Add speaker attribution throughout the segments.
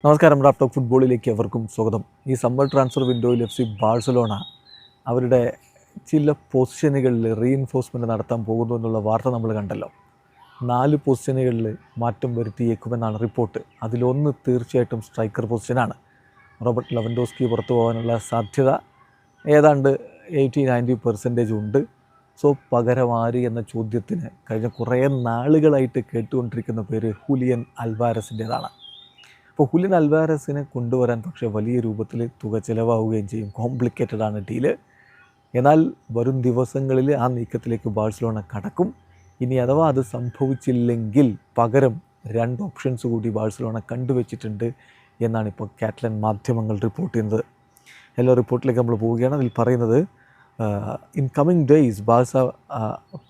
Speaker 1: നമസ്കാരം. Raf talk ഫുട്ബോളിലേക്ക് എവർക്കും സ്വാഗതം. ഈ സമ്മർ ട്രാൻസ്ഫർ വിൻഡോയിൽ FC ബാഴ്സലോണ അവരുടെ ചില പൊസിഷനുകളിൽ റീഇൻഫോഴ്സ്മെൻറ്റ് നടത്താൻ പോകുന്നു എന്നുള്ള വാർത്ത നമ്മൾ കണ്ടല്ലോ. 4 പൊസിഷനുകളിൽ മാറ്റം വരുത്തിയേക്കുമെന്നാണ് റിപ്പോർട്ട്. അതിലൊന്ന് തീർച്ചയായിട്ടും സ്ട്രൈക്കർ പൊസിഷനാണ്. റോബർട്ട് ലെവൻഡോസ്കി പുറത്തു പോകാനുള്ള സാധ്യത ഏതാണ്ട് 80-90% ഉണ്ട്. സോ പകരം ആര് എന്ന ചോദ്യത്തിന് കഴിഞ്ഞ കുറേ നാളുകളായിട്ട് കേട്ടുകൊണ്ടിരിക്കുന്ന പേര് ഹുലിയൻ അൽവാരസിൻ്റേതാണ്. അപ്പോൾ ഹുലിയൻ അൽവാരസിനെ കൊണ്ടുവരാൻ പക്ഷേ വലിയ രൂപത്തിൽ തുക ചിലവാവുകയും ചെയ്യും. കോംപ്ലിക്കേറ്റഡ് ആണ് ഡീല്. എന്നാൽ വരും ദിവസങ്ങളിൽ ആ നീക്കത്തിലേക്ക് ബാഴ്സലോണ കടക്കും. ഇനി അഥവാ അത് സംഭവിച്ചില്ലെങ്കിൽ പകരം 2 ഓപ്ഷൻസ് കൂടി ബാഴ്സലോണ കണ്ടുവച്ചിട്ടുണ്ട് എന്നാണ് ഇപ്പോൾ കാറ്റലൻ മാധ്യമങ്ങൾ റിപ്പോർട്ട് ചെയ്യുന്നത്. എല്ലാ റിപ്പോർട്ടിലേക്ക് നമ്മൾ പോവുകയാണ്. അതിൽ പറയുന്നത് in coming days Barca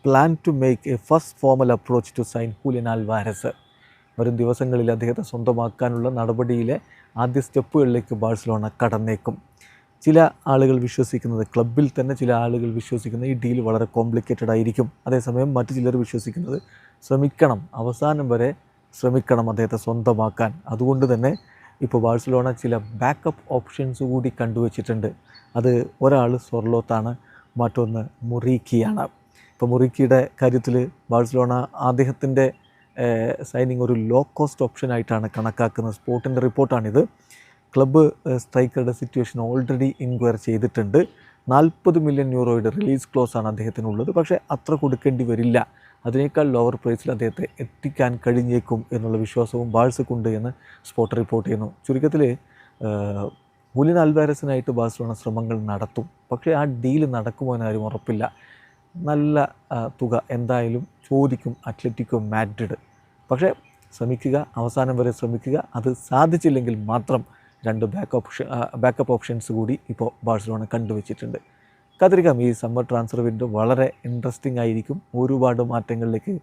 Speaker 1: plan to make a first formal approach to sign Julian Alvarez. വരും ദിവസങ്ങളിൽ അദ്ദേഹത്തെ സ്വന്തമാക്കാനുള്ള നടപടിയിലെ ആദ്യ സ്റ്റെപ്പുകളിലേക്ക് ബാഴ്സലോണ കടന്നേക്കും. ചില ആളുകൾ വിശ്വസിക്കുന്നത്, ക്ലബിൽ തന്നെ ചില ആളുകൾ വിശ്വസിക്കുന്നത് ഈ ഡീൽ വളരെ കോംപ്ലിക്കേറ്റഡ് ആയിരിക്കും. അതേസമയം മറ്റു ചിലർ വിശ്വസിക്കുന്നത് അവസാനം വരെ ശ്രമിക്കണം അദ്ദേഹത്തെ സ്വന്തമാക്കാൻ. അതുകൊണ്ട് തന്നെ ഇപ്പോൾ ബാഴ്സലോണ ചില ബാക്കപ്പ് ഓപ്ഷൻസ് കൂടി കണ്ടുവച്ചിട്ടുണ്ട്. അത് ഒരാൾ സൊർലോത്താണ്, മറ്റൊന്ന് മുറീക്കിയാണ്. ഇപ്പോൾ മുറീക്കിയുടെ കാര്യത്തിൽ ബാഴ്സലോണ അദ്ദേഹത്തിൻ്റെ സൈനിങ് ഒരു ലോ കോസ്റ്റ് ഓപ്ഷനായിട്ടാണ് കണക്കാക്കുന്നത്. സ്പോർട്ടിൻ്റെ റിപ്പോർട്ടാണിത്. ക്ലബ്ബ് സ്ട്രൈക്കറുടെ സിറ്റുവേഷൻ ഓൾറെഡി ഇൻക്വയർ ചെയ്തിട്ടുണ്ട്. 40 മില്യൺ യൂറോയുടെ റിലീസ് ക്ലോസാണ് അദ്ദേഹത്തിനുള്ളത്. പക്ഷേ അത്ര കൊടുക്കേണ്ടി വരില്ല. അതിനേക്കാൾ ലോവർ പ്രൈസിൽ അദ്ദേഹത്തെ എത്തിക്കാൻ കഴിഞ്ഞേക്കും എന്നുള്ള വിശ്വാസവും ബാഴ്സക്കുണ്ട് എന്ന് സ്പോർട്ട് റിപ്പോർട്ട് ചെയ്യുന്നു. ചുരുക്കത്തിൽ ഹുലിയൻ അൽവാരസിനായിട്ട് ബാഴ്സലോണ ശ്രമങ്ങൾ നടത്തും. പക്ഷേ ആ ഡീല് നടക്കുമോ എന്നാരും ഉറപ്പില്ല. നല്ല തുക എന്തായാലും ചോദിക്കും അത്ലറ്റിക്കോ മാഡ്രിഡ്. പക്ഷേ അവസാനം വരെ ശ്രമിക്കുക. അത് സാധിച്ചില്ലെങ്കിൽ മാത്രം 2 ബാക്കപ്പ് ഓപ്ഷൻസ് കൂടി ഇപ്പോൾ ബാഴ്സലോണ കണ്ടുവച്ചിട്ടുണ്ട്. കാത്തിരിക്കാം. ഈ സമ്മർ ട്രാൻസ്ഫർ വിൻഡോ വളരെ ഇൻട്രസ്റ്റിംഗ് ആയിരിക്കും. ഒരുപാട് മാറ്റങ്ങളിലേക്ക്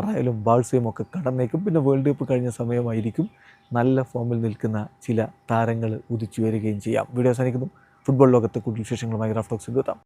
Speaker 1: റയലും ബാഴ്സയും ഒക്കെ കടന്നേക്കും. പിന്നെ വേൾഡ് കപ്പ് കഴിഞ്ഞ സമയമായിരിക്കും. നല്ല ഫോമിൽ നിൽക്കുന്ന ചില താരങ്ങൾ ഉദിച്ചു വരികയും ചെയ്യാം. വീഡിയോ അവസാനിക്കുന്നു. ഫുട്ബോൾ ലോകത്തെ കൂടുതൽ വിശേഷങ്ങളുമായി റാഫ് ടോക്സിൽ എത്താം.